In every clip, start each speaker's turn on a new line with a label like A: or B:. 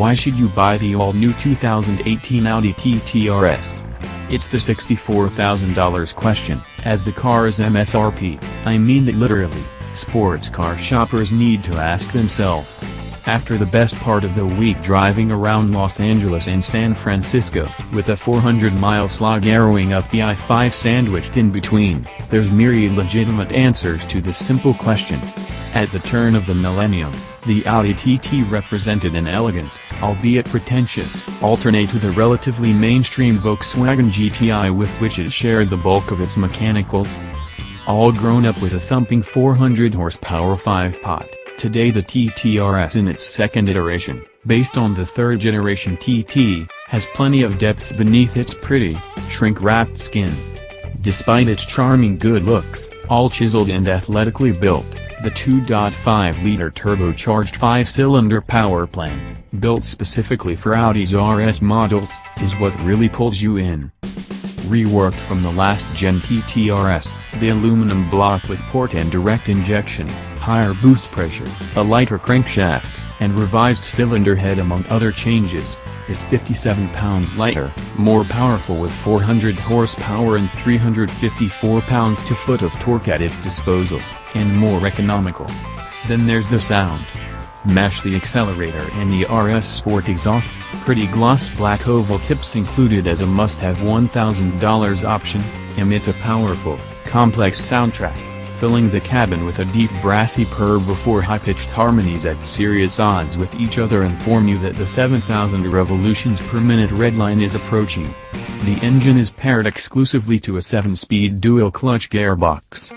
A: Why should you buy the all-new 2018 Audi TT RS? It's the $64,000 question. As the car's MSRP, I mean that literally, sports car shoppers need to ask themselves. After the best part of the week driving around Los Angeles and San Francisco, with a 400-mile slog arrowing up the I-5 sandwiched in between, there's myriad legitimate answers to this simple question. At the turn of the millennium, the Audi TT represented an elegant, albeit pretentious, alternate to the relatively mainstream Volkswagen GTI with which it shared the bulk of its mechanicals. All grown up with a thumping 400 horsepower 5-pot, today the TT RS in its second iteration, based on the third-generation TT, has plenty of depth beneath its pretty, shrink-wrapped skin. Despite its charming good looks, all chiseled and athletically built, the 2.5-liter turbocharged 5-cylinder power plant, built specifically for Audi's RS models, is what really pulls you in. Reworked from the last-gen TT RS, the aluminum block with port and direct injection, higher boost pressure, a lighter crankshaft, and revised cylinder head among other changes, is 57 pounds lighter, more powerful with 400 horsepower and 354 pounds-to-foot of torque at its disposal, and more economical. Then there's the sound. Mash the accelerator and the RS Sport exhaust, pretty gloss black oval tips included as a must-have $1,000 option, emits a powerful, complex soundtrack, filling the cabin with a deep brassy purr before high-pitched harmonies at serious odds with each other inform you that the 7,000 revolutions per minute redline is approaching. The engine is paired exclusively to a 7-speed dual-clutch gearbox.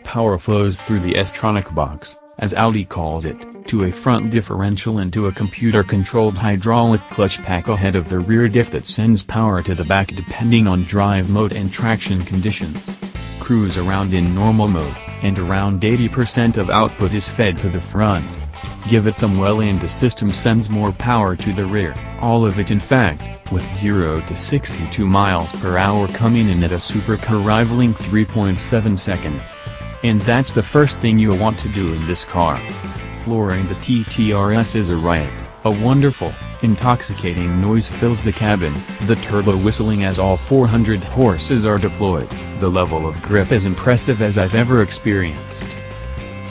A: Power flows through the tronic box, as Audi calls it, to a front differential and to a computer-controlled hydraulic clutch pack ahead of the rear diff that sends power to the back depending on drive mode and traction conditions. Cruise around in normal mode, and around 80% of output is fed to the front. Give it some welly and the system sends more power to the rear, all of it in fact, with 0 to 62 miles per hour coming in at a supercar-rivalling 3.7 seconds. And that's the first thing you'll want to do in this car. Flooring the TT RS is a riot, a wonderful, intoxicating noise fills the cabin, the turbo whistling as all 400 horses are deployed, the level of grip as impressive as I've ever experienced.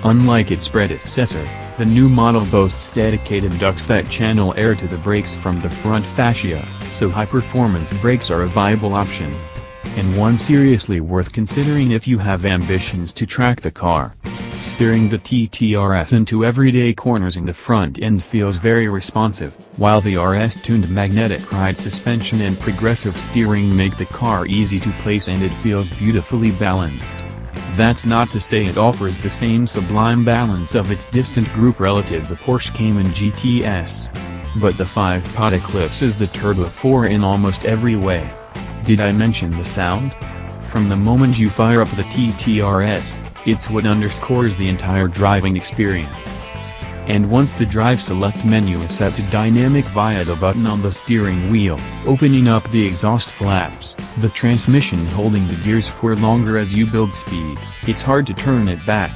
A: Unlike its predecessor, the new model boasts dedicated ducts that channel air to the brakes from the front fascia, so high-performance brakes are a viable option. And one seriously worth considering if you have ambitions to track the car. Steering the TT RS into everyday corners in the front end feels very responsive, while the RS-tuned magnetic ride suspension and progressive steering make the car easy to place and it feels beautifully balanced. That's not to say it offers the same sublime balance of its distant group relative the Porsche Cayman GTS. But the 5-pot eclipses the Turbo 4 in almost every way. Did I mention the sound? From the moment you fire up the TT RS, it's what underscores the entire driving experience. And once the drive select menu is set to dynamic via the button on the steering wheel, opening up the exhaust flaps, the transmission holding the gears for longer as you build speed, it's hard to turn it back.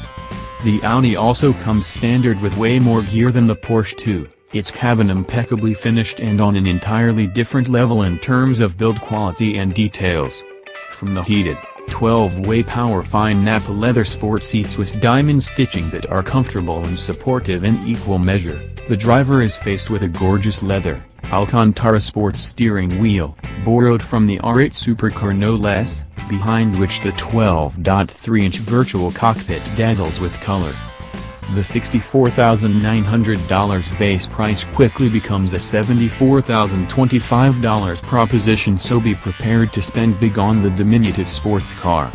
A: The Audi also comes standard with way more gear than the Porsche too. Its cabin impeccably finished and on an entirely different level in terms of build quality and details. From the heated, 12-way power fine Nappa leather sport seats with diamond stitching that are comfortable and supportive in equal measure, the driver is faced with a gorgeous leather, Alcantara sports steering wheel, borrowed from the R8 supercar no less, behind which the 12.3-inch virtual cockpit dazzles with color. The $64,900 base price quickly becomes a $74,025 proposition, so be prepared to spend big on the diminutive sports car.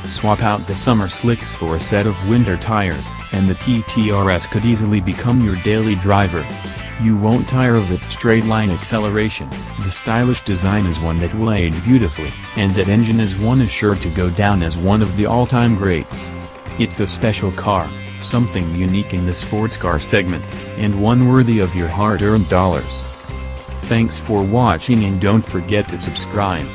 A: Swap out the summer slicks for a set of winter tires, and the TT RS could easily become your daily driver. You won't tire of its straight-line acceleration, the stylish design is one that will age beautifully, and that engine is one is sure to go down as one of the all-time greats. It's a special car. Something unique in the sports car segment, and one worthy of your hard-earned dollars. Thanks for watching and don't forget to subscribe.